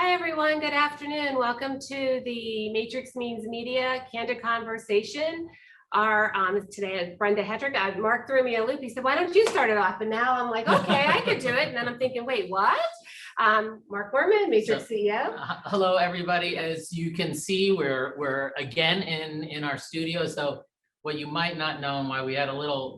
Hi, everyone. Good afternoon. Welcome to the Matrix Means Media Candid Conversation. Our today is Brenda Hetrick. Mark threw me a loop. He said, "Why don't you start it off?" And now I'm like, "Okay, I could do it." And then I'm thinking, "Wait, what?" Mark Werman, Matrix CEO. Hello, everybody. As you can see, we're again in our studio. So what you might not know, and why we had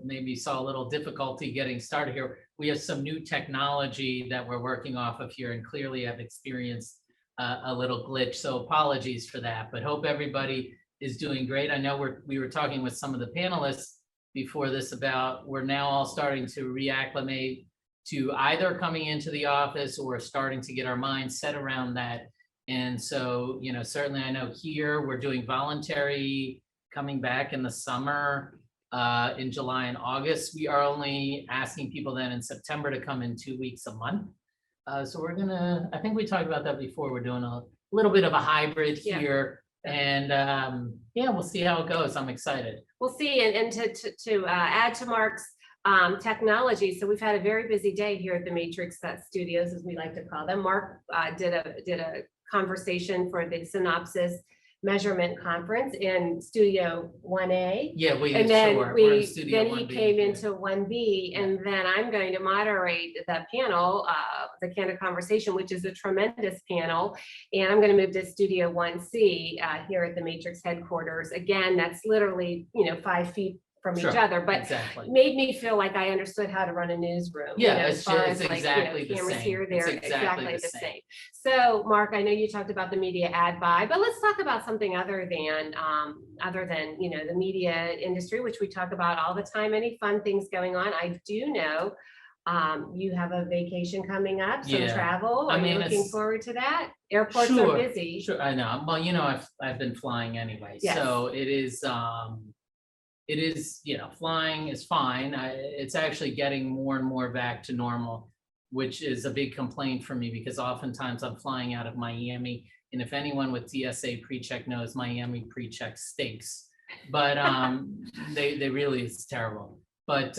maybe saw a little difficulty getting started here, we have some new technology that we're working off of here, and clearly have experienced a little glitch. So apologies for that, but hope everybody is doing great. I know we were talking with some of the panelists before this about we're now all starting to reacclimate to either coming into the office or starting to get our minds set around that. And so, certainly I know here we're doing voluntary coming back in the summer, in July and August. We are only asking people then in September to come in 2 weeks a month. So I think we talked about that before. We're doing a little bit of a hybrid here. And we'll see how it goes. I'm excited. We'll see. And to add to Mark's technology, so we've had a very busy day here at the Matrix Studios, as we like to call them. Mark did a conversation for the Synopsis Measurement Conference in Studio 1A. Yeah, and then we're in Studio 1B, he came into 1B, and then I'm going to moderate the panel, the Candid Conversation, which is a tremendous panel, and I'm going to move to Studio 1C here at the Matrix headquarters. Again, that's literally 5 feet from each other, but exactly. Made me feel like I understood how to run a newsroom. Yeah, it's exactly the cameras same. Here, there, it's exactly the same. So, Mark, I know you talked about the media ad buy, but let's talk about something other than the media industry, which we talk about all the time. Any fun things going on? I do know you have a vacation coming up, some travel. Are you looking forward to that? Airports are busy. Sure, I know. Well, I've been flying anyway, so it is. It is, flying is fine. It's actually getting more and more back to normal, which is a big complaint for me because oftentimes I'm flying out of Miami. And if anyone with TSA pre-check knows, Miami pre-check stinks, but they really, it's terrible. But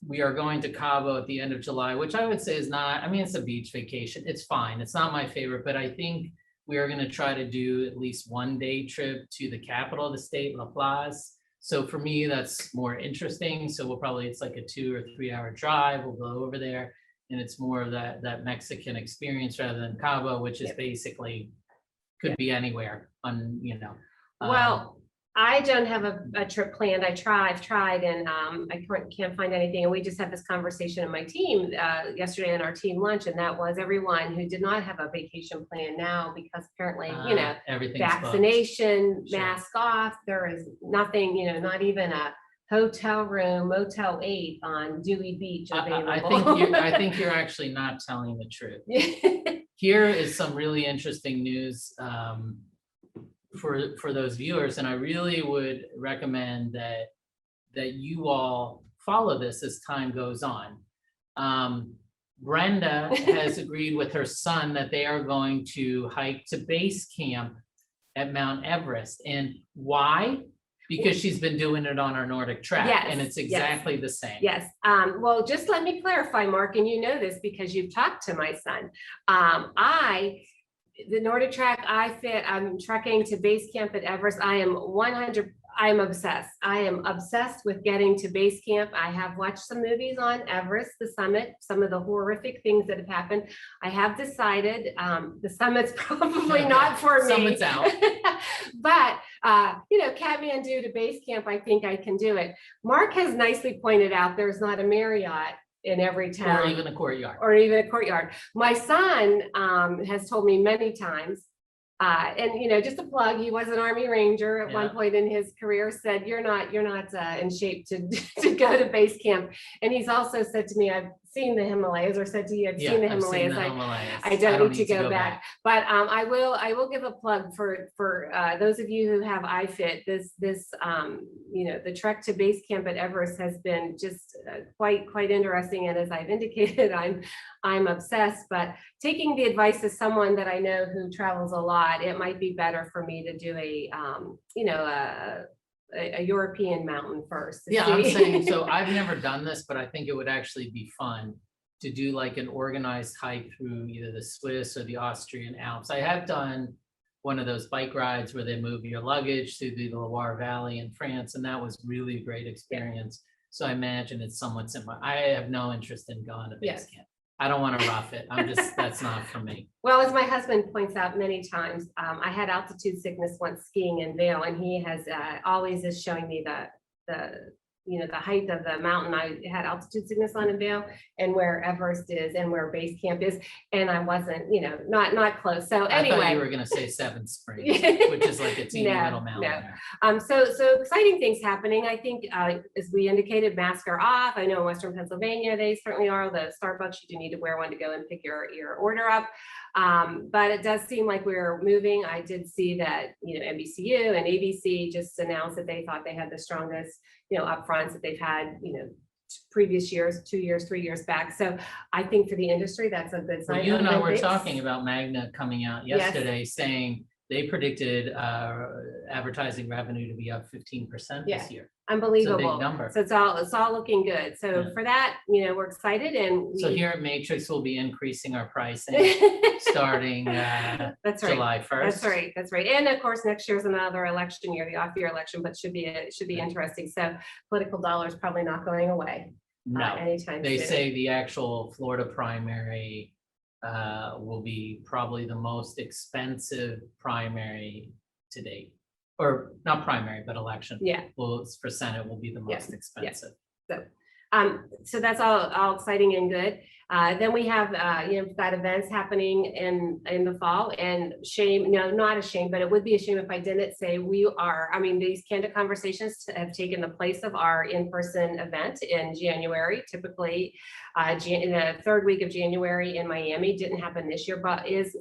we are going to Cabo at the end of July, which I would say is not, it's a beach vacation. It's fine. It's not my favorite, but I think we are going to try to do at least 1 day trip to the capital of the state, La Paz. So for me, that's more interesting. So it's like a 2 or 3 hour drive. We'll go over there, and it's more of that Mexican experience rather than Cabo, which is basically could be anywhere on, Well, I don't have a trip planned. I've tried, and I can't find anything. And we just had this conversation in my team yesterday in our team lunch, and that was everyone who did not have a vacation plan now because apparently, vaccination, mask off. There is nothing, not even a hotel room, Motel 8 on Dewey Beach available. I think you're actually not telling the truth. Here is some really interesting news. For those viewers, and I really would recommend that you all follow this as time goes on. Brenda has agreed with her son that they are going to hike to base camp at Mount Everest. And why? Because she's been doing it on our Nordic track, and it's exactly the same. Yes. Well, just let me clarify, Mark, and you know this because you've talked to my son. The Nordic track, I'm trekking to base camp at Everest. I'm obsessed. I am obsessed with getting to base camp. I have watched some movies on Everest, the summit, some of the horrific things that have happened. I have decided the summit's probably not for me. Summit's out. But, Kathmandu to base camp, I think I can do it. Mark has nicely pointed out there's not a Marriott in every town, or even a courtyard, My son has told me many times, and just a plug, he was an Army Ranger at one point in his career, said you're not in shape to go to base camp. And he's also said to me, I've seen the Himalayas, or said to you, I've seen the Himalayas. I don't need to go back. But I will give a plug for those of you who have iFit. This the trek to base camp at Everest has been just quite interesting. And as I've indicated, I'm obsessed. But taking the advice of someone that I know who travels a lot, it might be better for me to do a European mountain first. I'm saying, so I've never done this, but I think it would actually be fun to do like an organized hike through either the Swiss or the Austrian Alps. I have done one of those bike rides where they move your luggage through the Loire Valley in France, and that was really a great experience. So I imagine it's somewhat similar. I have no interest in going to base camp. I don't want to rough it. That's not for me. Well, as my husband points out many times, I had altitude sickness once skiing in Vail, and he has always is showing me the height of the mountain I had altitude sickness on in Vail, and where Everest is and where base camp is. And I wasn't, not close. So I thought you anyway, were going to say Seven Springs, which is like a teeny little mountain. So exciting things happening. I think, as we indicated, masks are off. I know in Western Pennsylvania, they certainly are. The Starbucks, you do need to wear one to go and pick your order up. But it does seem like we're moving. I did see that, NBCU and ABC just announced that they thought they had the strongest, upfronts that they've had, previous years, 2 years, 3 years back. So I think for the industry, that's a good sign. Well, you and I were talking about Magna coming out yesterday saying they predicted advertising revenue to be up 15% this year. Unbelievable. It's a big number. So it's all looking good. So for that, we're excited, and so here at Matrix, we'll be increasing our pricing starting that's right. July 1st. That's right. And of course, next year's another election year, the off-year election, but should be interesting. So political dollars probably not going away. No, anytime they soon. say the actual Florida primary will be probably the most expensive primary to date. Or not primary, but election. Yeah. Well, for Senate will be the most expensive. So that's all exciting and good. Then we have, got events happening in the fall, and not a shame, but it would be a shame if I didn't say these Candid Conversations have taken the place of our in-person event in January. Typically, in the third week of January in Miami. Didn't happen this year, but is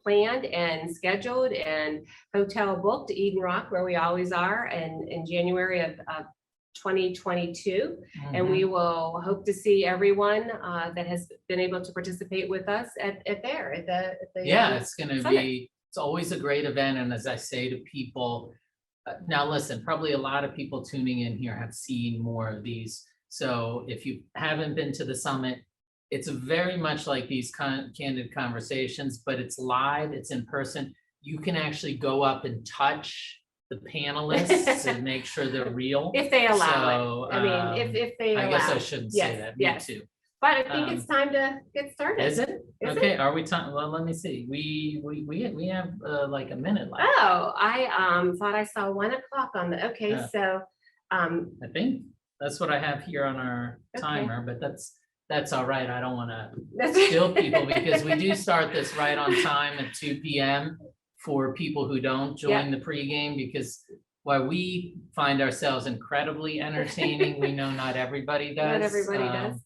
planned and scheduled and hotel booked to Eden Rock, where we always are, and in January of 2022. And we will hope to see everyone that has been able to participate with us at the it's going to be, it's always a great event. And as I say to people, now listen, probably a lot of people tuning in here have seen more of these. So if you haven't been to the summit, it's very much like these Candid Conversations, but it's live, it's in person. You can actually go up and touch the panelists and make sure they're real. If they allow it. If they allow. I guess I shouldn't say that. Me too. But I think it's time to get started. Is it? Okay. Are we time? Well, let me see. We have like a minute left. Oh, I thought I saw 1 o'clock on the. Okay, so I think that's what I have here on our timer, but that's all right. I don't want to steal people because we do start this right on time at 2 p.m. for people who don't join the pregame, because while we find ourselves incredibly entertaining, we know not everybody does. Not everybody does.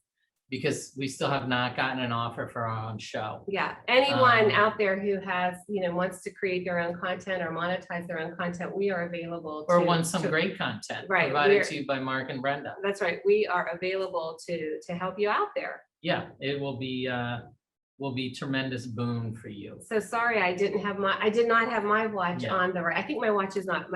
Because we still have not gotten an offer for our own show. Yeah, anyone out there who has, wants to create their own content or monetize their own content, we are available. Or wants some great content provided to you by Mark and Brenda. That's right. We are available to help you out there. Yeah, it will be tremendous boon for you. So sorry, I did not have my watch on the right. I think my watch is not,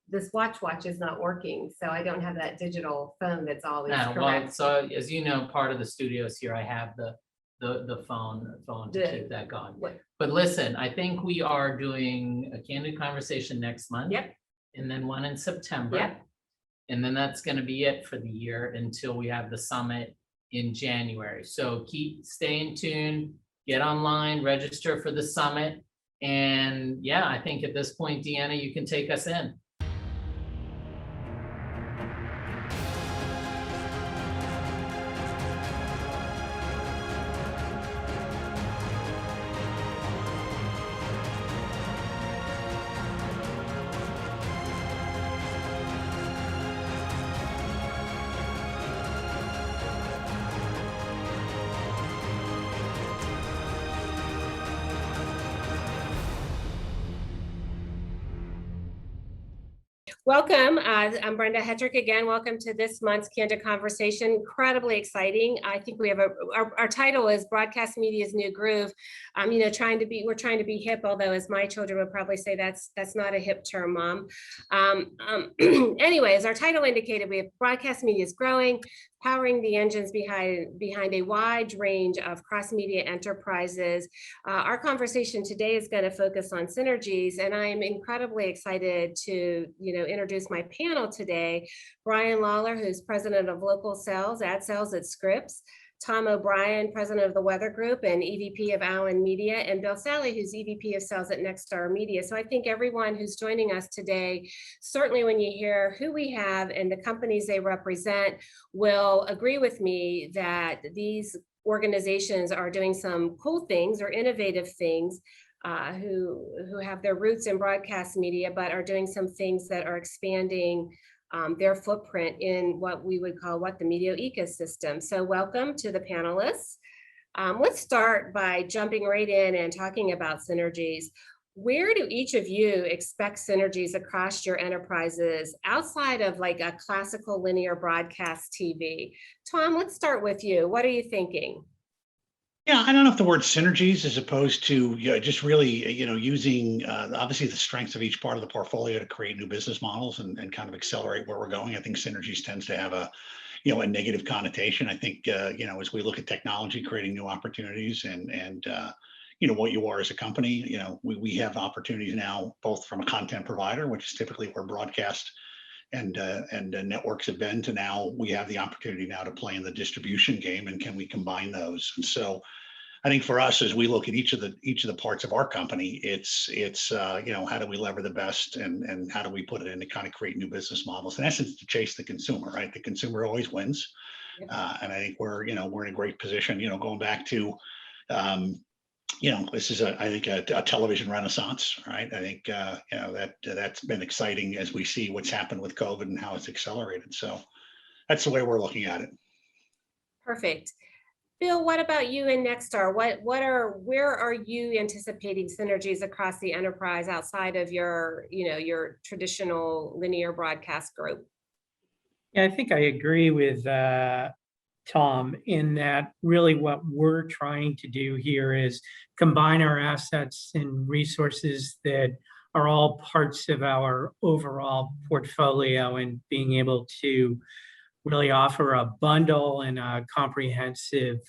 this watch is not working. So I don't have that digital phone that's always correct. Well, so as you know, part of the studios here, I have the phone to keep that going. But listen, I think we are doing a Candid Conversation next month. Yep. And then one in September. Yep. And then that's going to be it for the year until we have the summit in January. So keep staying tuned, get online, register for the summit. And I think at this point, Deanna, you can take us in. Welcome. I'm Brenda Hetrick again. Welcome to this month's Candid Conversation. Incredibly exciting. I think we have our title is Broadcast Media's New Groove. We're trying to be hip, although as my children would probably say that's not a hip term, Mom. Anyways, our title indicated we have broadcast media is growing. powering the engines behind a wide range of cross-media enterprises. Our conversation today is going to focus on synergies, and I'm incredibly excited to introduce my panel today. Brian Lawlor, who's president of local sales, ad sales at Scripps, Tom O'Brien, president of the Weather Group and EVP of Allen Media, and Bill Sally, who's EVP of sales at Nexstar Media. So I think everyone who's joining us today, certainly when you hear who we have and the companies they represent, will agree with me that these organizations are doing some cool things or innovative things, who have their roots in broadcast media, but are doing some things that are expanding their footprint in what we would call the media ecosystem. So welcome to the panelists. Let's start by jumping right in and talking about synergies. Where do each of you expect synergies across your enterprises outside of like a classical linear broadcast TV? Tom, let's start with you. What are you thinking? Yeah, I don't know if the word synergies as opposed to just really, using obviously the strengths of each part of the portfolio to create new business models and kind of accelerate where we're going. I think synergies tends to have a negative connotation. I think, as we look at technology, creating new opportunities and what you are as a company, we have opportunities now, both from a content provider, which is typically where broadcast and networks have been, to now we have the opportunity now to play in the distribution game, and can we combine those? And so I think for us, as we look at each of the parts of our company, it's how do we lever the best and how do we put it in to kind of create new business models, in essence, to chase the consumer, right? The consumer always wins. And I think we're in a great position, going back to this is I think a television renaissance, right? I think that's been exciting as we see what's happened with COVID and how it's accelerated. So that's the way we're looking at it. Perfect. Bill, what about you and Nexstar? Where are you anticipating synergies across the enterprise outside of your traditional linear broadcast group? Yeah, I think I agree with Tom in that really what we're trying to do here is combine our assets and resources that are all parts of our overall portfolio, and being able to really offer a bundle and a comprehensive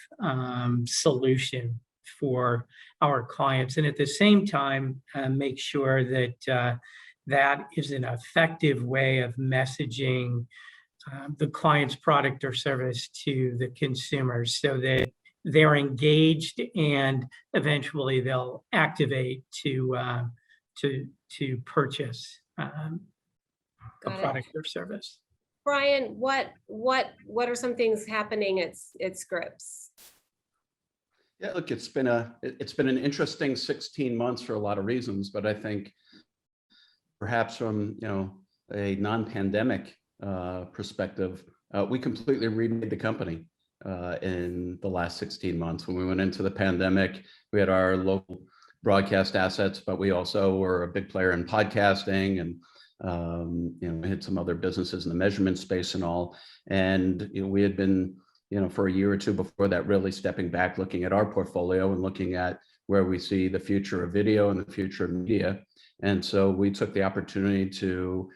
solution for our clients, and at the same time make sure that that is an effective way of messaging the client's product or service to the consumers, so that they're engaged and eventually they'll activate to purchase a product or service. Brian, what are some things happening at Scripps? Yeah, look, it's been an interesting 16 months for a lot of reasons, but I think perhaps from a non-pandemic perspective, we completely remade the company in the last 16 months. When we went into the pandemic, we had our local broadcast assets, but we also were a big player in podcasting, and we had some other businesses in the measurement space and all. And we had been, for a year or two before that, really stepping back, looking at our portfolio and looking at where we see the future of video and the future of media. And so we took the opportunity to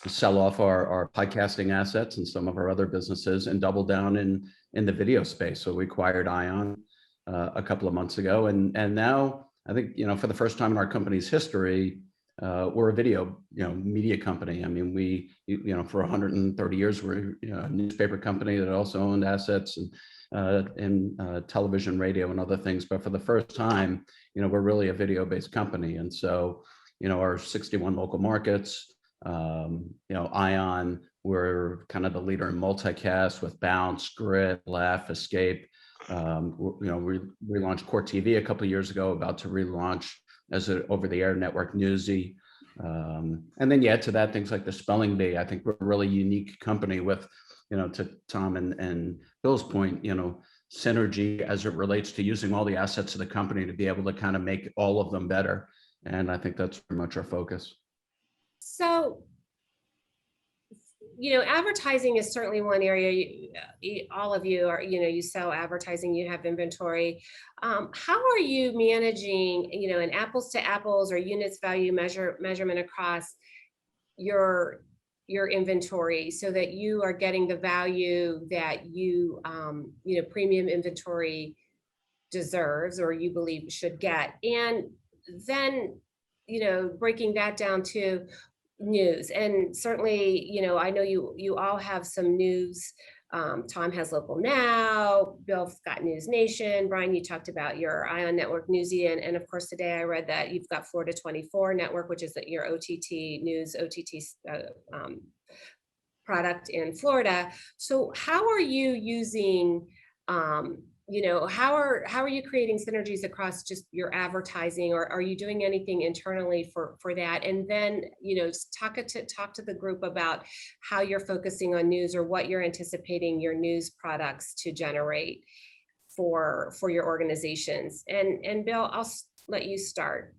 sell off our podcasting assets and some of our other businesses and double down in the video space. So we acquired Ion a couple of months ago, and now I think for the first time in our company's history, we're a video media company. I mean, we for 130 years we're a newspaper company that also owned assets and television, radio, and other things. But for the first time, we're really a video-based company, and so our 61 local markets. Ion, we're kind of the leader in multicast with Bounce, Grit, Laugh, Escape. We relaunched Core TV a couple of years ago, about to relaunch as an over-the-air network, Newsy. And then you add to that things like the Spelling Bee. I think we're a really unique company with, to Tom and Bill's point, synergy as it relates to using all the assets of the company to be able to kind of make all of them better. And I think that's pretty much our focus. So, advertising is certainly one area. All of you are, you sell advertising, you have inventory. How are you managing, an apples to apples or units value measurement across your your inventory so that you are getting the value that you know, premium inventory deserves or you believe should get. And then, you know, breaking that down to news. And certainly, you know, I know you all have some news. Tom has Local Now, Bill's got News Nation, Brian, you talked about your Ion Network Newsy, and of course today I read that you've got Florida 24 Network, which is your OTT news, product in Florida. So how are you using, you know, how are you creating synergies across just your advertising, or are you doing anything internally for that? And then, you know, talk to the group about how you're focusing on news or what you're anticipating your news products to generate for your organizations. And Bill, I'll let you start.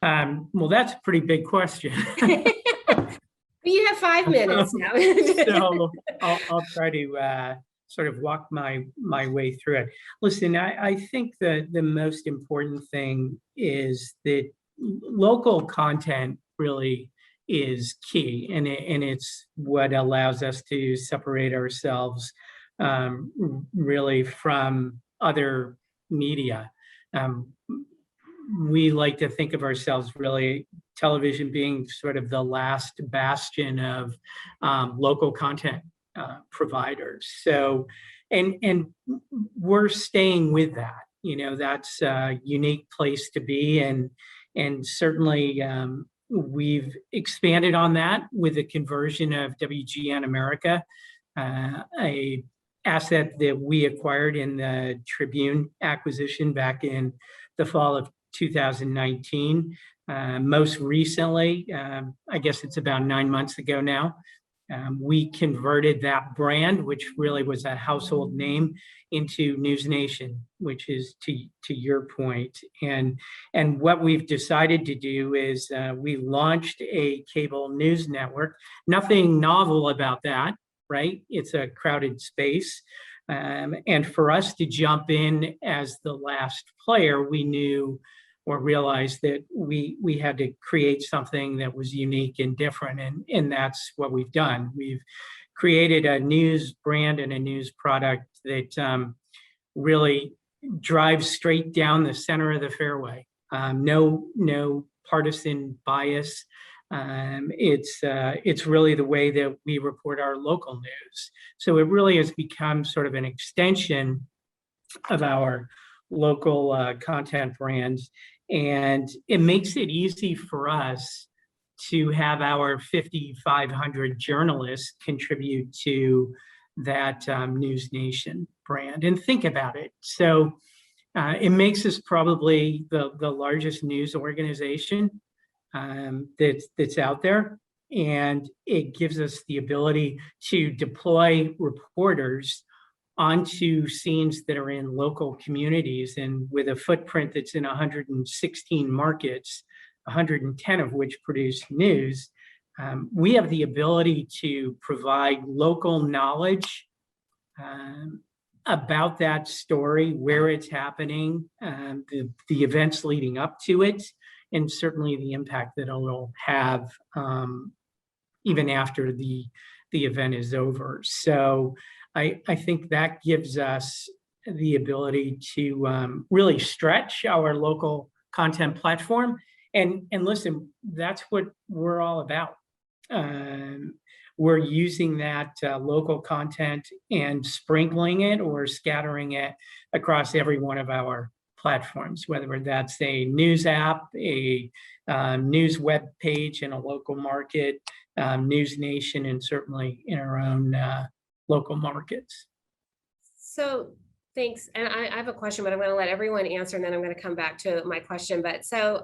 Well, that's a pretty big question. You have 5 minutes now. So I'll try to sort of walk my way through it. Listen, I think that the most important thing is that local content really is key, and it's what allows us to separate ourselves really from other media. We like to think of ourselves really, television being sort of the last bastion of local content providers. So, and we're staying with that. You know, that's a unique place to be, and certainly we've expanded on that with the conversion of WGN America, a asset that we acquired in the Tribune acquisition back in the fall of 2019. Most recently, I guess it's about 9 months ago now, we converted that brand, which really was a household name, into News Nation, which is to your point. And what we've decided to do is we launched a cable news network. Nothing novel about that, right? It's a crowded space. And for us to jump in as the last player, we knew or realized that we had to create something that was unique and different. And that's what we've done. We've created a news brand and a news product that really drives straight down the center of the fairway. No partisan bias. It's really the way that we report our local news. So it really has become sort of an extension of our local content brands. And it makes it easy for us to have our 5,500 journalists contribute to that News Nation brand. And think about it. So it makes us probably the largest news organization that's out there. And it gives us the ability to deploy reporters onto scenes that are in local communities, and with a footprint that's in 116 markets, 110 of which produce news, we have the ability to provide local knowledge about that story, where it's happening, the events leading up to it, and certainly the impact that it'll have even after the event is over. So I think that gives us the ability to really stretch our local content platform. And listen, that's what we're all about. We're using that local content and sprinkling it or scattering it across every one of our platforms, whether that's a news app, a news web page in a local market, News Nation, and certainly in our own local markets. So thanks. And I have a question, but I'm going to let everyone answer, and then I'm going to come back to my question. But so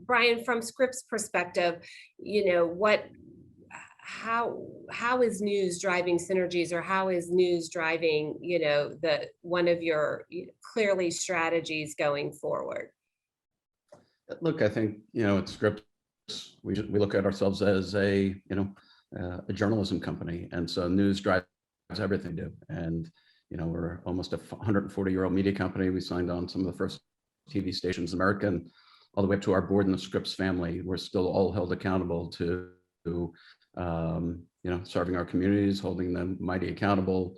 Brian, from Scripps perspective, you know, how is news driving synergies, or how is news driving, you know, one of your clearly strategies going forward? Look, I think, you know, at Scripps, we look at ourselves as a journalism company, and so news drives everything we do. And you know, we're almost a 140-year-old media company. We signed on some of the first TV stations in America, and all the way up to our board in the Scripps family, we're still all held accountable to serving our communities, holding them mighty accountable,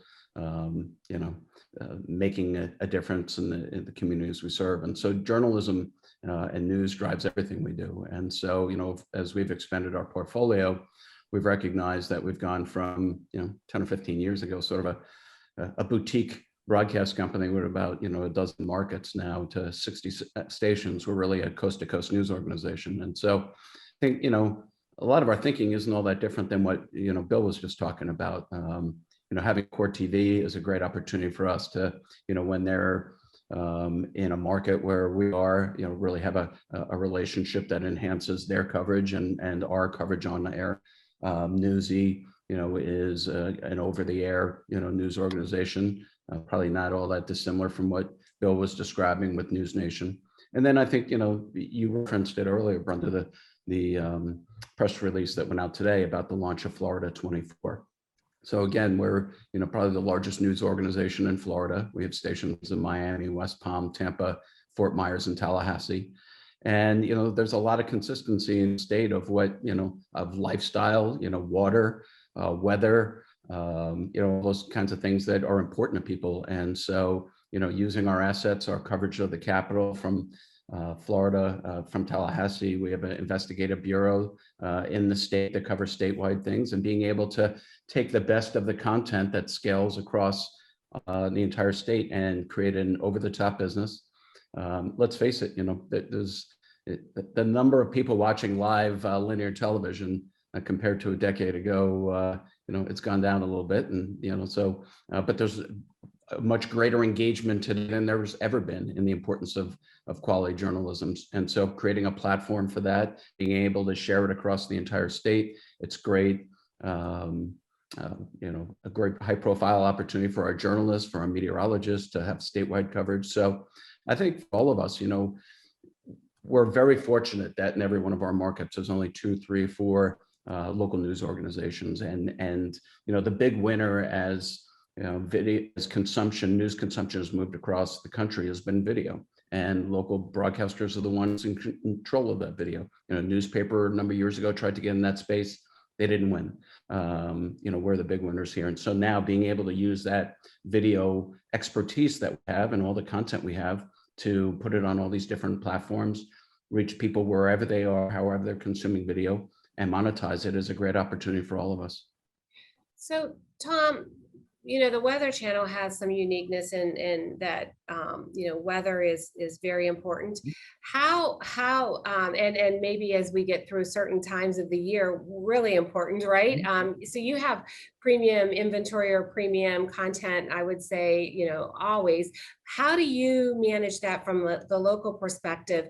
making a difference in the communities we serve. And so journalism and news drives everything we do. And so, as we've expanded our portfolio, we've recognized that we've gone from, 10 or 15 years ago, sort of a boutique broadcast company with about, a dozen markets now to 60 stations. We're really a coast to coast news organization. And so I think, a lot of our thinking isn't all that different than what, Bill was just talking about. Having core TV is a great opportunity for us to, when they're in a market where we are, really have a relationship that enhances their coverage and our coverage on the air. Newsy, is an over-the-air, news organization, probably not all that dissimilar from what Bill was describing with News Nation. And then I think, you referenced it earlier, Brenda, the press release that went out today about the launch of Florida 24. So again, we're, probably the largest news organization in Florida. We have stations in Miami, West Palm, Tampa, Fort Myers, and Tallahassee. And, there's a lot of consistency in the state of what, of lifestyle, water, weather, those kinds of things that are important to people. And so, using our assets, our coverage of the Capitol from Florida, from Tallahassee, we have an investigative bureau in the state that covers statewide things, and being able to take the best of the content that scales across the entire state and create an over-the-top business. Let's face it, there's the number of people watching live linear television compared to a decade ago, it's gone down a little bit, and but there's a much greater engagement today than there's ever been in the importance of quality journalism. And so creating a platform for that, being able to share it across the entire state, it's great. A great high profile opportunity for our journalists, for our meteorologists to have statewide coverage. So I think for all of us, we're very fortunate that in every one of our markets, there's only 2, 3, 4 local news organizations. And the big winner as video, as news consumption has moved across the country has been video. And local broadcasters are the ones in control of that video. Newspaper a number of years ago tried to get in that space. They didn't win. We're the big winners here. And so now being able to use that video expertise that we have and all the content we have to put it on all these different platforms, reach people wherever they are, however they're consuming video, and monetize it is a great opportunity for all of us. So Tom, the Weather Channel has some uniqueness in that, weather is very important. How and maybe as we get through certain times of the year, really important, right? So you have premium inventory or premium content, I would say, always. How do you manage that from the local perspective?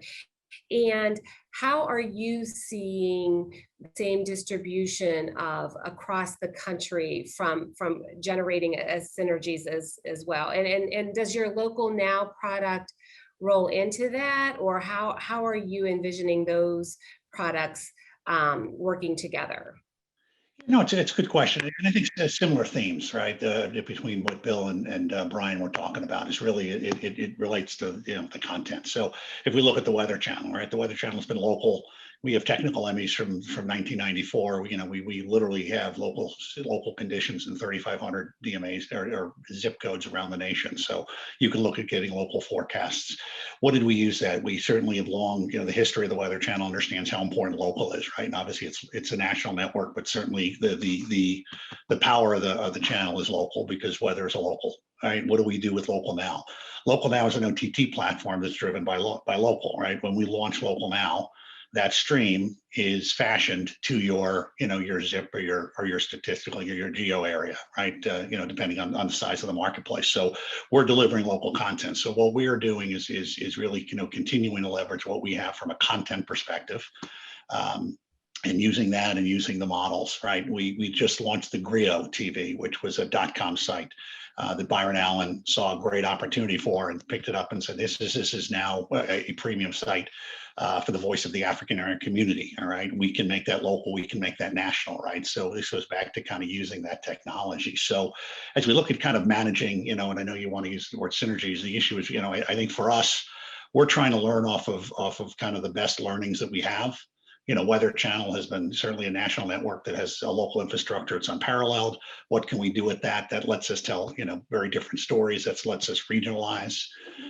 And how are you seeing the same distribution of across the country from generating as synergies as well? And does your local now product roll into that, or how are you envisioning those products working together? No, it's a good question. And I think similar themes, right? Between what Bill and Brian were talking about is really, it relates to, the content. So if we look at the Weather Channel, right? The Weather Channel has been local. We have technical Emmys from 1994. We literally have local conditions in 3,500 DMAs or zip codes around the nation. So you can look at getting local forecasts. What did we use that? We certainly have long, the history of the Weather Channel understands how important local is, right? And obviously it's a national network, but certainly the power of the channel is local because weather is a local, right? What do we do with Local Now? Local Now is an OTT platform that's driven by local, right? When we launch Local Now, that stream is fashioned to your, your zip or your statistical, your geo area, right? Depending on the size of the marketplace. So we're delivering local content. So what we are doing is really, continuing to leverage what we have from a content perspective. And using that and using the models, right? We just launched the Grio TV, which was a .com site that Byron Allen saw a great opportunity for and picked it up and said, this is now a premium site for the voice of the African American community. All right, we can make that local, we can make that national, right? So this goes back to kind of using that technology. So as we look at kind of managing, and I know you want to use the word synergies, the issue is, I think for us, we're trying to learn off of kind of the best learnings that we have. Weather Channel has been certainly a national network that has a local infrastructure. It's unparalleled. What can we do with that? That lets us tell, very different stories. That lets us regionalize.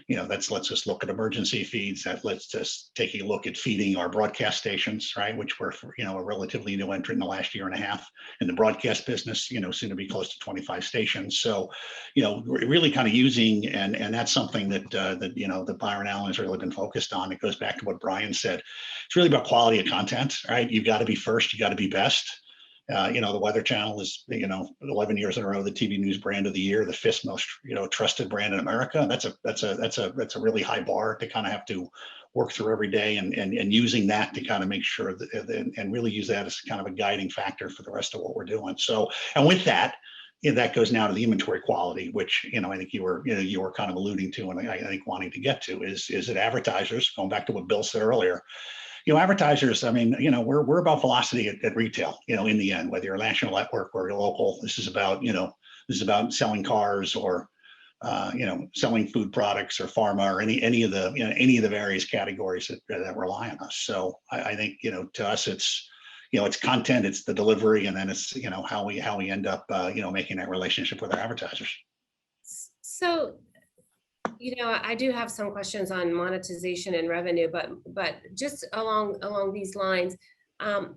That lets us look at emergency feeds. That lets us take a look at feeding our broadcast stations, right? Which were, a relatively new entrant in the last year and a half in the broadcast business. Soon to be close to 25 stations. So, we're really kind of using, and that's something that that Byron Allen has really been focused on. It goes back to what Brian said. It's really about quality of content, right? You've got to be first. You got to be best. The Weather Channel is, 11 years in a row, the TV news brand of the year, the fifth most, trusted brand in America. That's a really high bar to kind of have to work through every day, and using that to kind of make sure that, and really use that as kind of a guiding factor for the rest of what we're doing. So, and with that, that goes now to the inventory quality, which, I think you were kind of alluding to, and I think wanting to get to is that advertisers, going back to what Bill said earlier, advertisers, I mean, we're about velocity at retail, in the end, whether you're a national network or you're local. This is about selling cars, or selling food products, or pharma, or any of the various categories that rely on us. So I think, to us, it's content, it's the delivery, and then it's, how we end up, making that relationship with our advertisers. So, I do have some questions on monetization and revenue, but just along these lines, how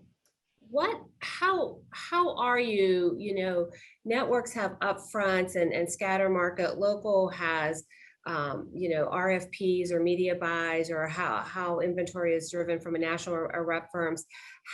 are you, networks have upfronts and scatter market, local has, RFPs or media buys, or how inventory is driven from a national or rep firms.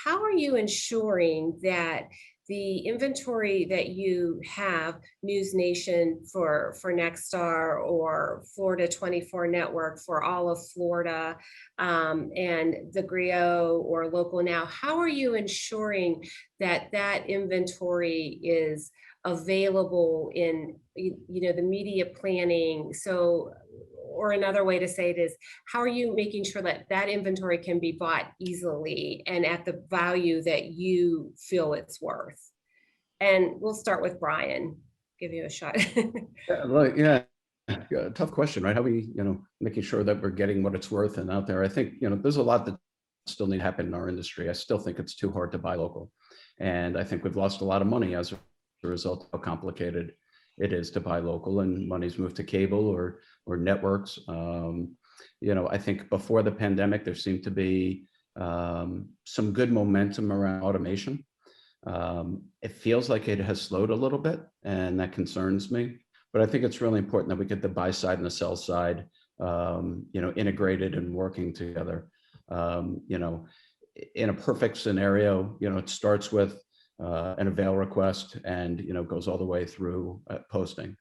How are you ensuring that the inventory that you have, News Nation for Nexstar, or Florida 24 Network for all of Florida, and the Griot or Local Now, how are you ensuring that inventory is available in, the media planning? So, or another way to say it is, how are you making sure that inventory can be bought easily and at the value that you feel it's worth? And we'll start with Brian, give you a shot. Yeah, tough question, right? How we, making sure that we're getting what it's worth and out there. I think, there's a lot that still need to happen in our industry. I still think it's too hard to buy local. And I think we've lost a lot of money as a result of how complicated it is to buy local, and money's moved to cable or networks. I think before the pandemic, there seemed to be some good momentum around automation. It feels like it has slowed a little bit, and that concerns me. But I think it's really important that we get the buy side and the sell side, integrated and working together. In a perfect scenario, it starts with an avail request and, goes all the way through posting.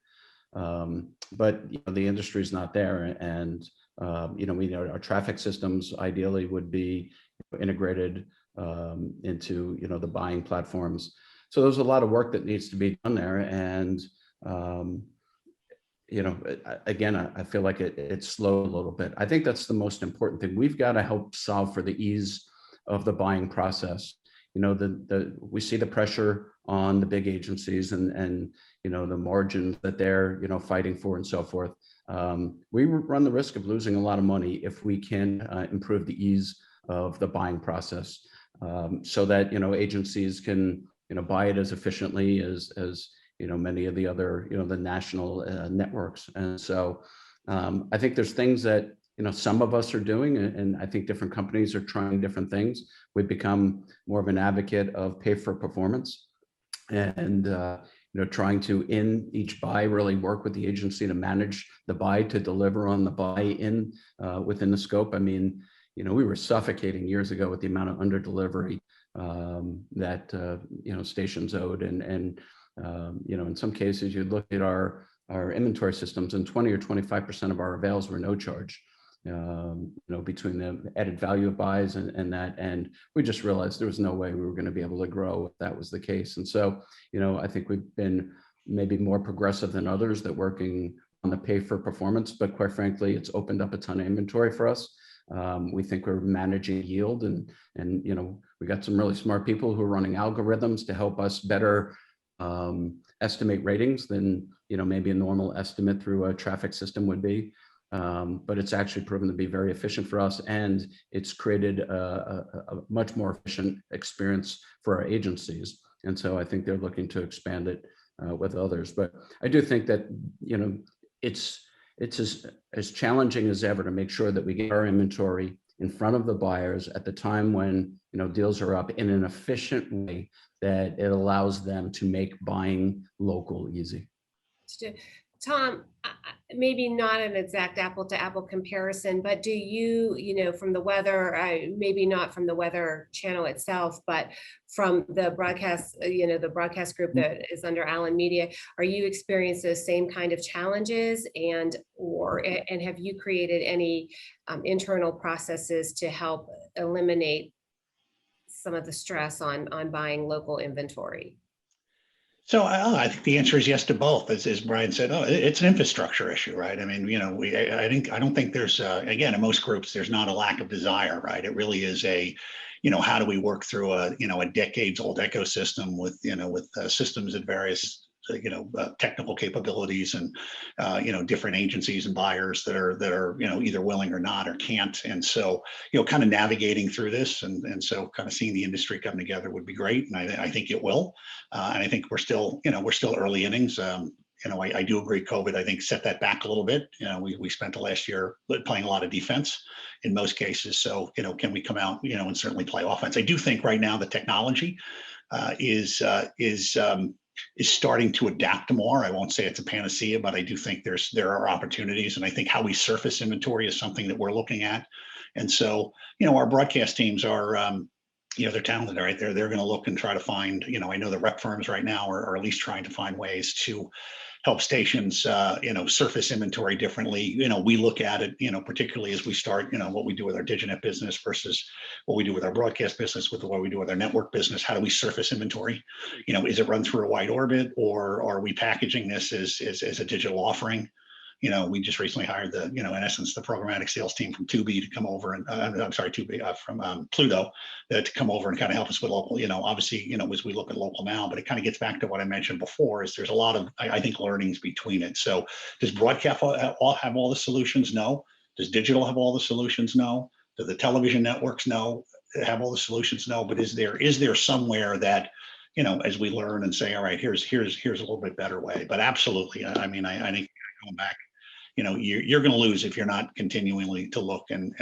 But the industry is not there, and we know our traffic systems ideally would be integrated into the buying platforms. So there's a lot of work that needs to be done there, and again, I feel like it's slowed a little bit. I think that's the most important thing. We've got to help solve for the ease of the buying process. We see the pressure on the big agencies and the margins that they're fighting for and so forth. We run the risk of losing a lot of money if we can improve the ease of the buying process, so that agencies can buy it as efficiently as many of the other the national networks. And so I think there's things that some of us are doing, and I think different companies are trying different things. We've become more of an advocate of pay for performance, and trying to, in each buy, really work with the agency to manage the buy, to deliver on the buy in within the scope. I mean, we were suffocating years ago with the amount of under delivery that stations owed, and in some cases you look at our inventory systems, and 20 or 25% of our avails were no charge. Between the added value of buys and that, and we just realized there was no way we were going to be able to grow if that was the case. And so, I think we've been maybe more progressive than others that working on the pay for performance, but quite frankly, it's opened up a ton of inventory for us. We think we're managing yield, and we got some really smart people who are running algorithms to help us better estimate ratings than maybe a normal estimate through a traffic system would be. but it's actually proven to be very efficient for us, and it's created a much more efficient experience for our agencies. And so I think they're looking to expand it with others. But I do think that, you know, it's as challenging as ever to make sure that we get our inventory in front of the buyers at the time when, you know, deals are up in an efficient way that it allows them to make buying local easy. Tom, maybe not an exact apple to apple comparison, but do you, you know, from the weather, maybe not from the weather channel itself, but from the broadcast, you know, the broadcast group that is under Allen Media, are you experiencing the same kind of challenges, and have you created any internal processes to help eliminate some of the stress on buying local inventory? So I think the answer is yes to both. As Brian said, it's an infrastructure issue, right? I mean, you know, I don't think there's again, in most groups, there's not a lack of desire, right? It really is you know, how do we work through a decades old ecosystem with, you know, with systems at various technical capabilities and different agencies and buyers that are you know, either willing or not or can't. And so, you know, kind of navigating through this and so kind of seeing the industry come together would be great. And I think it will. And I think we're still early innings. You know, I do agree COVID, I think, set that back a little bit. You know, we spent the last year playing a lot of defense in most cases. So, you know, can we come out, you know, and certainly play offense? I do think right now the technology is starting to adapt more. I won't say it's a panacea, but I do think there are opportunities. And I think how we surface inventory is something that we're looking at. And so, you know, our broadcast teams are, you know, they're talented, right? They're going to look and try to find, you know, I know the rep firms right now are at least trying to find ways to help stations, you know, surface inventory differently. You know, we look at it, you know, particularly as we start, you know, what we do with our Diginet business versus what we do with our broadcast business, with what we do with our network business. How do we surface inventory? You know, is it run through a wide orbit, or are we packaging this as a digital offering? You know, we just recently hired the, you know, in essence, the programmatic sales team from Tubi to come over and I'm sorry, Tubi from Pluto to come over and kind of help us with local, you know, obviously, you know, as we look at local now, but it kind of gets back to what I mentioned before is there's a lot of, I think, learnings between it. So does broadcast have all the solutions? No. Does digital have all the solutions? No. Do the television networks have all the solutions? No. But is there somewhere that, you know, as we learn and say, all right, here's a little bit better way? But absolutely, I mean, I think going back, you know, you're going to lose if you're not continually to look and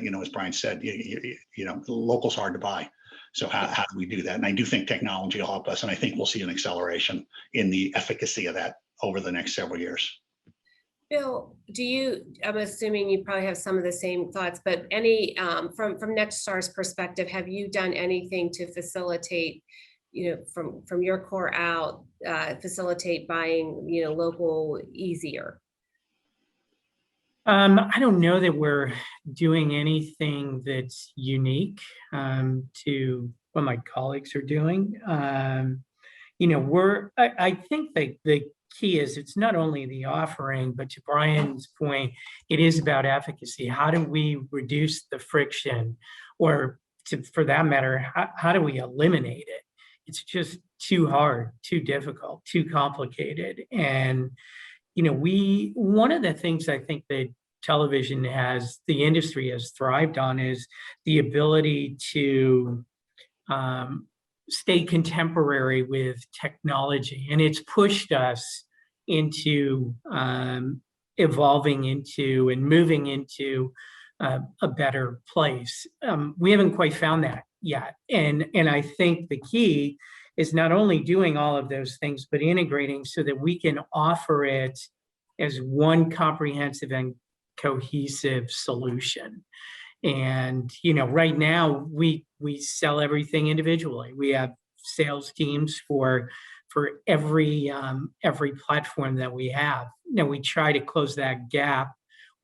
you know, as Brian said, you know, local's hard to buy. So how do we do that? And I do think technology will help us, and I think we'll see an acceleration in the efficacy of that over the next several years. Bill, I'm assuming you probably have some of the same thoughts, but any from Nexstar's perspective, have you done anything to facilitate, you know, from your core out, facilitate buying, you know, local easier? I don't know that we're doing anything that's unique to what my colleagues are doing. You know, I think that the key is it's not only the offering, but to Brian's point, it is about efficacy. How do we reduce the friction, or for that matter, how do we eliminate it? It's just too hard, too difficult, too complicated. And you know, one of the things I think that the industry has thrived on is the ability to stay contemporary with technology. And it's pushed us into evolving into and moving into a better place. We haven't quite found that yet. And I think the key is not only doing all of those things, but integrating so that we can offer it as one comprehensive and cohesive solution. And, you know, right now we sell everything individually. We have sales teams for every platform that we have. Now we try to close that gap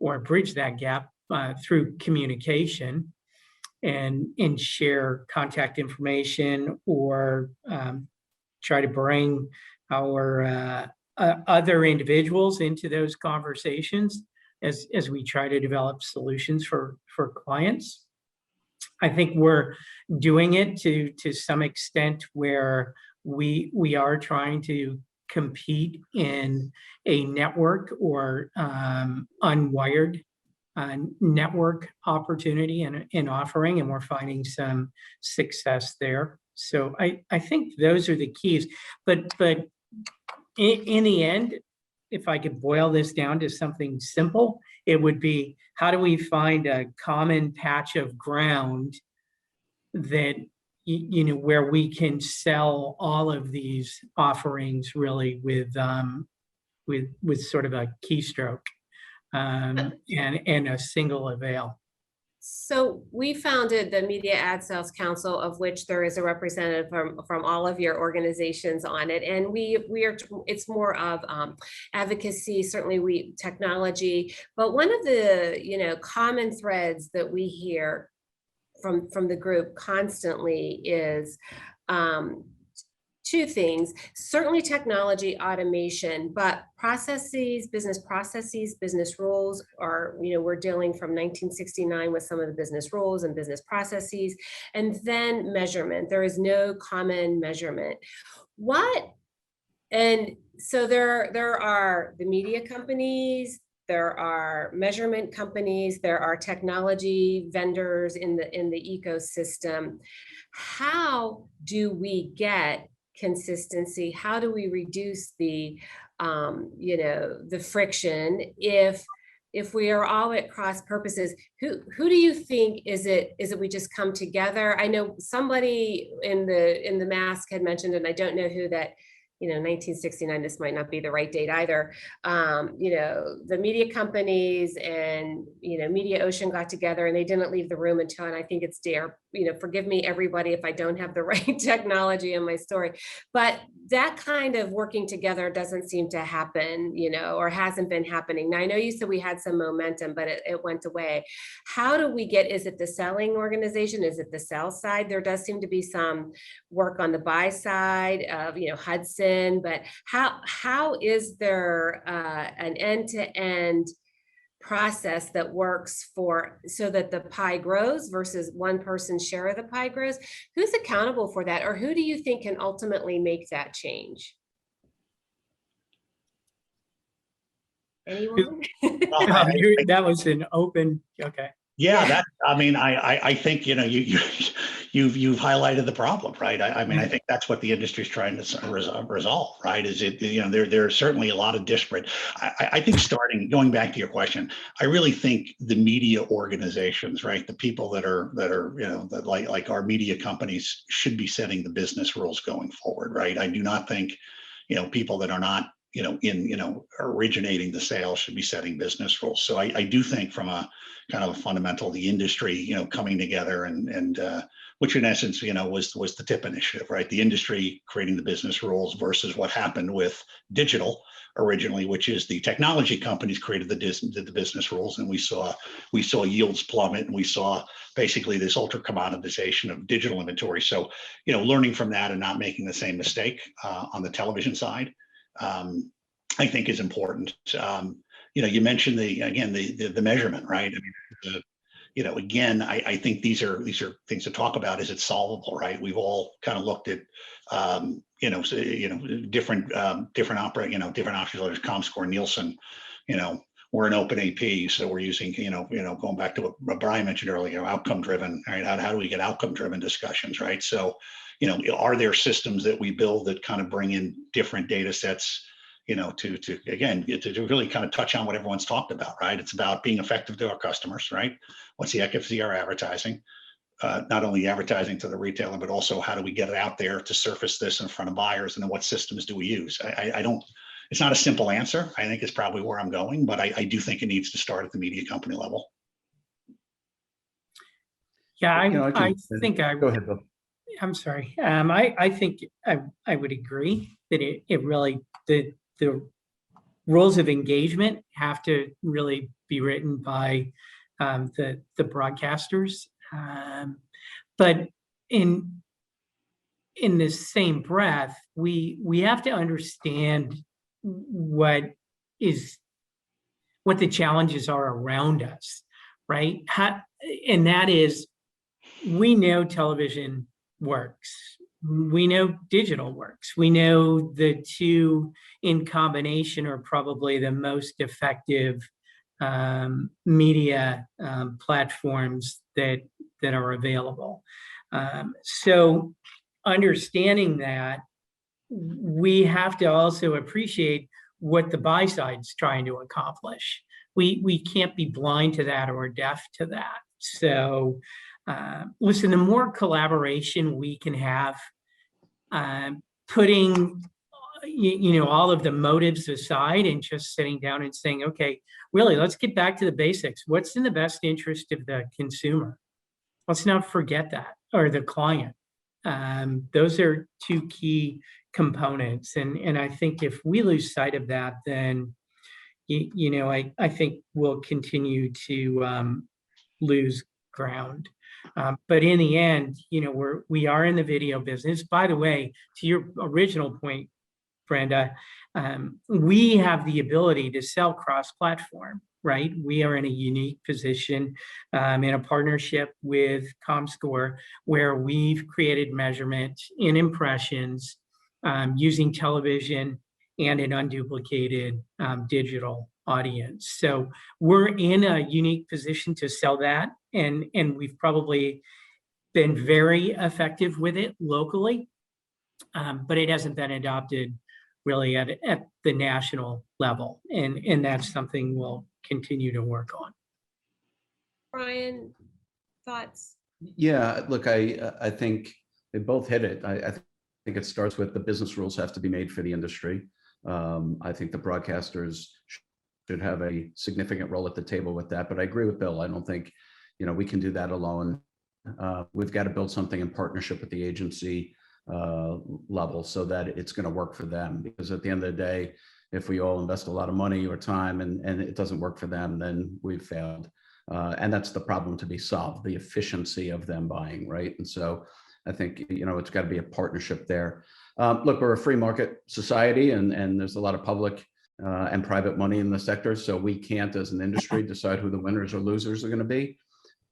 or bridge that gap through communication and share contact information, or try to bring our other individuals into those conversations as we try to develop solutions for clients. I think we're doing it to some extent where we are trying to compete in a network or unwired network opportunity and offering, and we're finding some success there. So I think those are the keys. But in the end, if I could boil this down to something simple, it would be, how do we find a common patch of ground that, you know, where we can sell all of these offerings really with sort of a keystroke and a single avail. So we founded the Media Ad Sales Council, of which there is a representative from all of your organizations on it. And it's more of advocacy, certainly technology. But one of the, you know, common threads that we hear from the group constantly is two things: certainly technology, automation, but processes, business rules are, you know, we're dealing from 1969 with some of the business rules and business processes, and then measurement. There is no common measurement. And so there are the media companies, there are measurement companies, there are technology vendors in the ecosystem. How do we get consistency? How do we reduce the you know, the friction if we are all at cross purposes? Who do you think is it we just come together? I know somebody in the mask had mentioned, and I don't know who, that, you know, 1969, this might not be the right date either. You know, the media companies and, you know, Media Ocean got together and they didn't leave the room until, and I think it's Dare, you know, forgive me everybody if I don't have the right technology in my story, but that kind of working together doesn't seem to happen, you know, or hasn't been happening. Now, I know you said we had some momentum, but it went away. How do we get, is it the selling organization? Is it the sell side? There does seem to be some work on the buy side of, you know, Hudson, but how is there an end-to-end process that works so that the pie grows versus one person's share of the pie grows? Who's accountable for that, or who do you think can ultimately make that change? Anyone? That was an open, okay. Yeah, I mean, I think, you know, you've highlighted the problem, right? I mean, I think that's what the industry is trying to resolve, right? Is it, you know, there's certainly a lot of disparate. I think going back to your question, I really think the media organizations, right, the people that are, you know, that like our media companies should be setting the business rules going forward, right? I do not think, you know, people that are not, you know, originating the sale should be setting business rules. So I do think from a kind of a fundamental, the industry, you know, coming together and which in essence, you know, was the TIP initiative, right? The industry creating the business rules versus what happened with digital originally, which is the technology companies created the business rules, and we saw yields plummet, and we saw basically this ultra commoditization of digital inventory. So, you know, learning from that and not making the same mistake on the television side, I think is important. You know, you mentioned the measurement, right? I mean, you know, again, I think these are things to talk about. Is it solvable, right? We've all kind of looked at, you know, different options, like ComScore, Nielsen. You know, we're an open AP, so we're using, you know, going back to what Brian mentioned earlier, outcome driven, right? How do we get outcome driven discussions, right? So, you know, are there systems that we build that kind of bring in different data sets, you know, to really kind of touch on what everyone's talked about, right? It's about being effective to our customers, right? What's the efficacy of our advertising? Not only advertising to the retailer, but also how do we get it out there to surface this in front of buyers, and then what systems do we use? I don't, it's not a simple answer. I think it's probably where I'm going, but I do think it needs to start at the media company level. Yeah, You know, I think go ahead, Bill. I'm sorry. I think I would agree that it really, the rules of engagement have to really be written by the broadcasters. But in the same breath, we have to understand what the challenges are around us, right? And that is, we know television works. we know digital works. We know the two in combination are probably the most effective media platforms that are available. So understanding that, we have to also appreciate what the buy side's trying to accomplish. We can't be blind to that or deaf to that. So listen, the more collaboration we can have, putting all of the motives aside and just sitting down and saying, okay, really, let's get back to the basics. What's in the best interest of the consumer? Let's not forget that, or the client. Those are two key components. And I think if we lose sight of that, then, I think we'll continue to lose ground. But in the end, we are in the video business. By the way, to your original point, Brenda, we have the ability to sell cross-platform, right? We are in a unique position in a partnership with ComScore, where we've created measurement in impressions using television and an unduplicated digital audience. So we're in a unique position to sell that, and we've probably been very effective with it locally, but it hasn't been adopted really at the national level, and that's something we'll continue to work on. Brian, thoughts? Yeah, look, I think they both hit it. I think it starts with the business rules have to be made for the industry. I think the broadcasters should have a significant role at the table with that. But I agree with Bill. I don't think, we can do that alone. We've got to build something in partnership with the agency level so that it's going to work for them. Because at the end of the day, if we all invest a lot of money or time and it doesn't work for them, then we've failed. And that's the problem to be solved, the efficiency of them buying, right? And so I think, it's got to be a partnership there. Look, we're a free market society, and there's a lot of public and private money in the sector. So we can't, as an industry, decide who the winners or losers are going to be.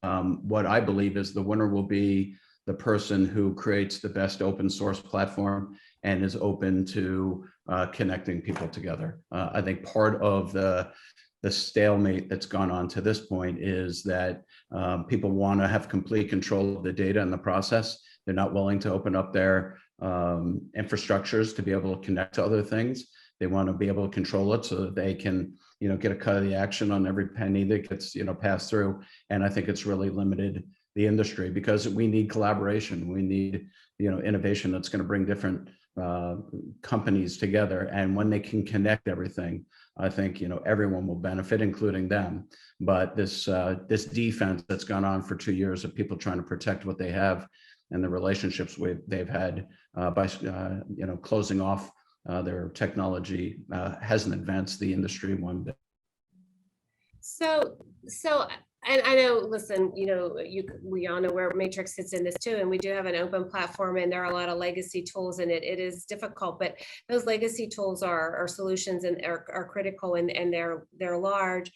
What I believe is the winner will be the person who creates the best open source platform and is open to connecting people together. I think part of the stalemate that's gone on to this point is that people want to have complete control of the data and the process. They're not willing to open up their infrastructures to be able to connect to other things. They want to be able to control it so that they can, get a cut of the action on every penny that gets, passed through. And I think it's really limited the industry, because we need collaboration. We need, innovation that's going to bring different companies together. And when they can connect everything, I think, everyone will benefit, including them. But this defense that's gone on for 2 years of people trying to protect what they have and the relationships they've had by, closing off their technology hasn't advanced the industry one bit. So, and I know, listen, we all know where Matrix fits in this too, and we do have an open platform, and there are a lot of legacy tools, and it is difficult, but those legacy tools are solutions and are critical, and they're large.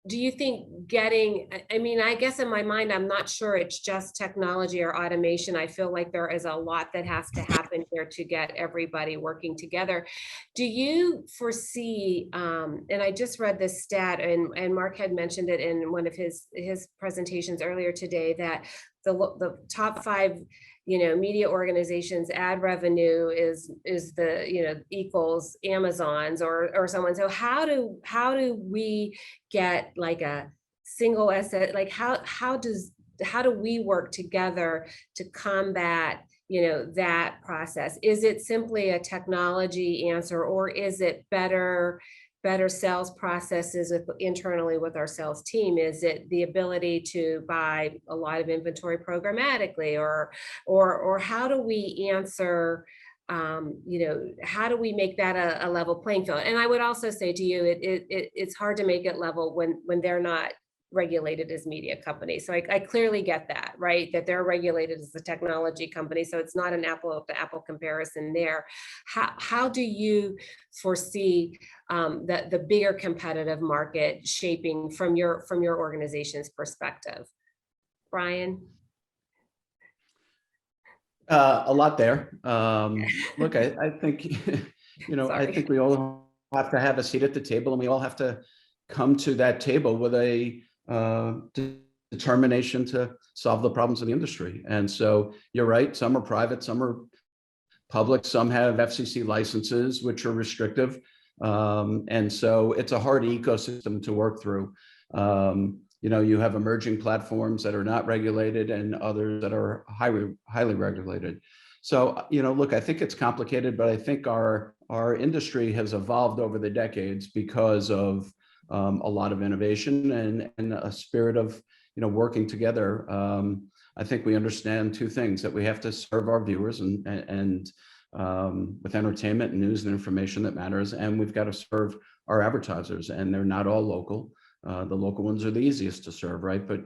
Do you think I guess in my mind, I'm not sure it's just technology or automation. I feel like there is a lot that has to happen here to get everybody working together. Do you foresee, and I just read this stat, and Mark had mentioned it in one of his presentations earlier today, that the top 5 media organizations ad revenue is the equals Amazon's or someone. So how do we get like a single asset? Like how do we work together to combat that process? Is it simply a technology answer, or is it better sales processes internally with our sales team? Is it the ability to buy a lot of inventory programmatically, or how do we answer, how do we make that a level playing field? And I would also say to you, it's hard to make it level when they're not regulated as media companies. So I clearly get that, right? That they're regulated as a technology company. So it's not an apple to apple comparison there. How do you foresee the bigger competitive market shaping from your organization's perspective? Brian? A lot there. Look, I think, I Sorry. think we all have to have a seat at the table, and we all have to come to that table with a determination to solve the problems of the industry. And so you're right, some are private, some are public, some have FCC licenses, which are restrictive. And so it's a hard ecosystem to work through. You have emerging platforms that are not regulated and others that are highly regulated. So, look, I think it's complicated, but I think our industry has evolved over the decades because of a lot of innovation and a spirit of, working together. I think we understand two things: that we have to serve our viewers and with entertainment and news and information that matters, and we've got to serve our advertisers, and they're not all local. The local ones are the easiest to serve, right? But,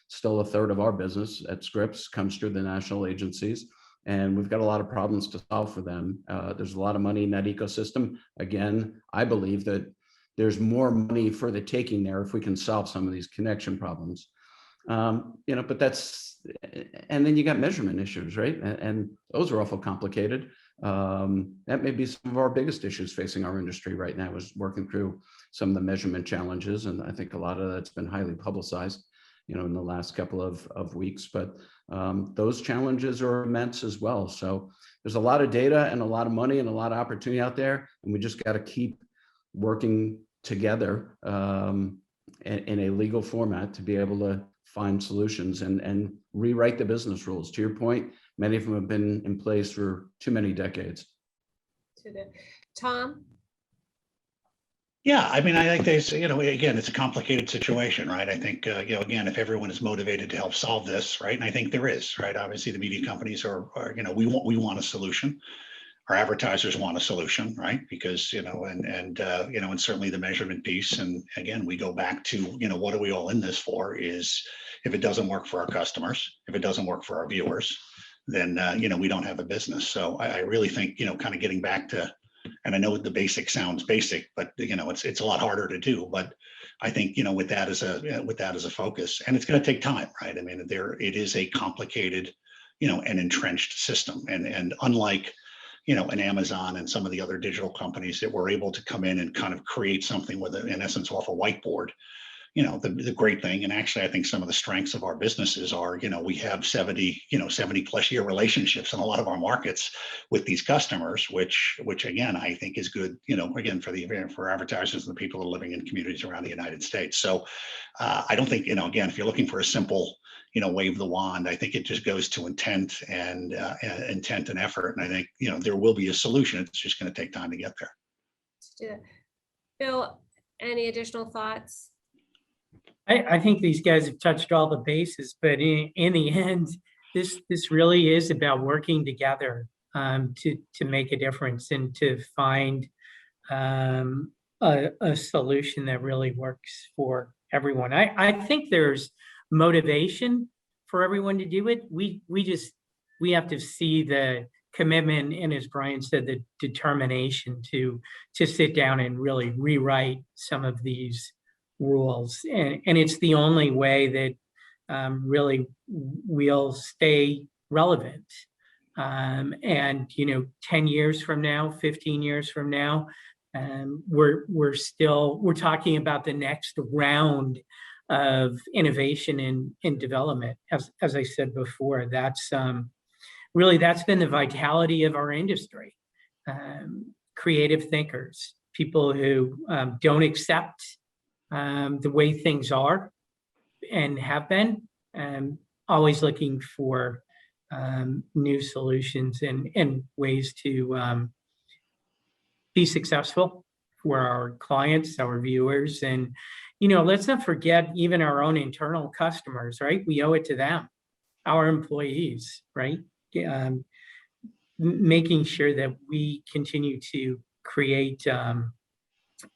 still a third of our business at Scripps comes through the national agencies, and we've got a lot of problems to solve for them. There's a lot of money in that ecosystem. Again, I believe that there's more money for the taking there if we can solve some of these connection problems. But that's, and then you got measurement issues, right? And those are awful complicated. That may be some of our biggest issues facing our industry right now, is working through some of the measurement challenges. And I think a lot of that's been highly publicized, in the last couple of weeks, but those challenges are immense as well. So there's a lot of data and a lot of money and a lot of opportunity out there. And we just got to keep working together in a legal format to be able to find solutions and rewrite the business rules. To your point, many of them have been in place for too many decades. Tom? Yeah, I mean, I think there's, again, it's a complicated situation, right? I think, again, if everyone is motivated to help solve this, right? And I think there is, right? Obviously, the media companies are we want a solution. Our advertisers want a solution, right? Because, and certainly the measurement piece. And again, we go back to, what are we all in this for? Is if it doesn't work for our customers, if it doesn't work for our viewers, then, we don't have a business. So I really think, kind of getting back to, and I know the basic sounds basic, but it's a lot harder to do. But I think with that as a focus, and it's going to take time, right? I mean, it is a complicated, an entrenched system, and unlike an Amazon and some of the other digital companies that were able to come in and kind of create something with, in essence, off a whiteboard. The great thing, and actually I think some of the strengths of our businesses are, we have 70 plus year relationships in a lot of our markets with these customers, which again, I think is good, again, for advertisers and the people that are living in communities around the United States. So I don't think, again, if you're looking for a simple, wave the wand, I think it just goes to intent and effort. And I think, there will be a solution. It's just going to take time to get there. Yeah. Bill, any additional thoughts? I think these guys have touched all the bases, but in the end, this really is about working together to make a difference and to find a solution that really works for everyone. I think there's motivation for everyone to do it. We have to see the commitment, and as Brian said, the determination to sit down and really rewrite some of these rules, and it's the only way that really we'll stay relevant. And 10 years from now, 15 years from now, we're talking about the next round of innovation and development. As I said before, that's been the vitality of our industry. Creative thinkers, people who don't accept the way things are and have been, always looking for new solutions and ways to be successful for our clients, our viewers. And, let's not forget even our own internal customers, right? We owe it to them, our employees, right? Making sure that we continue to create an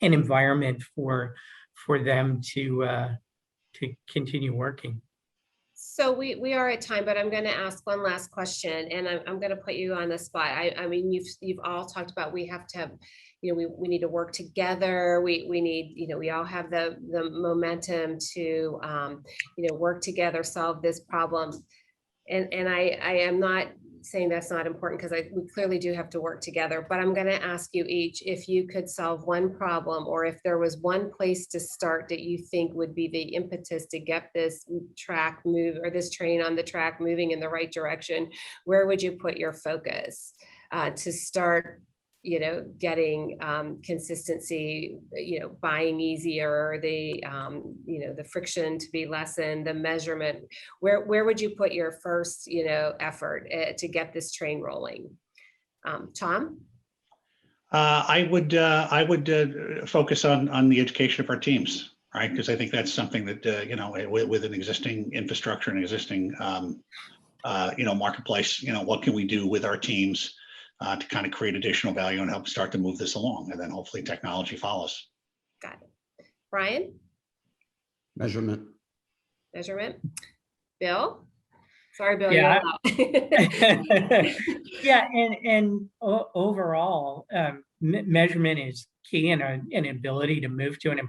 environment for them to continue working. So we are at time, but I'm going to ask one last question, and I'm going to put you on the spot. I mean, you've all talked about we have to have, we need to work together. We need, we all have the momentum to, work together, solve this problem. And I am not saying that's not important because we clearly do have to work together, but I'm going to ask you each if you could solve one problem, or if there was one place to start that you think would be the impetus to get this track move, or this train on the track moving in the right direction, where would you put your focus to start, getting consistency, buying easier, the, the friction to be lessened, the measurement, where would you put your first, effort to get this train rolling? Tom? I would focus on the education of our teams, right? Because I think that's something that, with an existing infrastructure and existing, marketplace, what can we do with our teams to kind of create additional value and help start to move this along, and then hopefully technology follows. Got it. Brian? Measurement. Measurement. Bill? Sorry, Bill. Yeah. You're Yeah, and overall, measurement is key, and an ability to move to an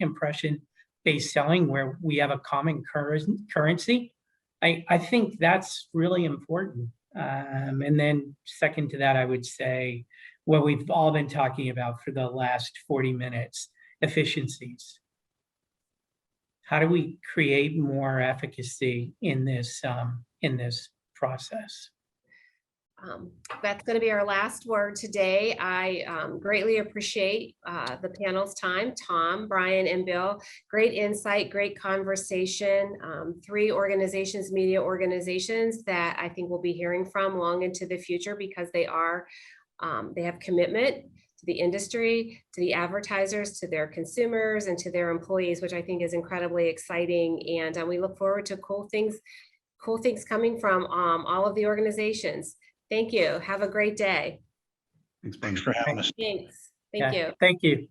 impression-based selling where we have a common currency. I think that's really important. And then second to that, I would say what we've all been talking about for the last 40 minutes, efficiencies. How do we create more efficacy in this process? That's going to be our last word today. I greatly appreciate the panel's time. Tom, Brian, and Bill, great insight, great conversation. 3 organizations, media organizations that I think we'll be hearing from long into the future, because they have commitment to the industry, to the advertisers, to their consumers, and to their employees, which I think is incredibly exciting. And we look forward to cool things coming from all of the organizations. Thank you. Have a great day. Thanks, Thanks for having us. Thanks. Thank you. Thank you.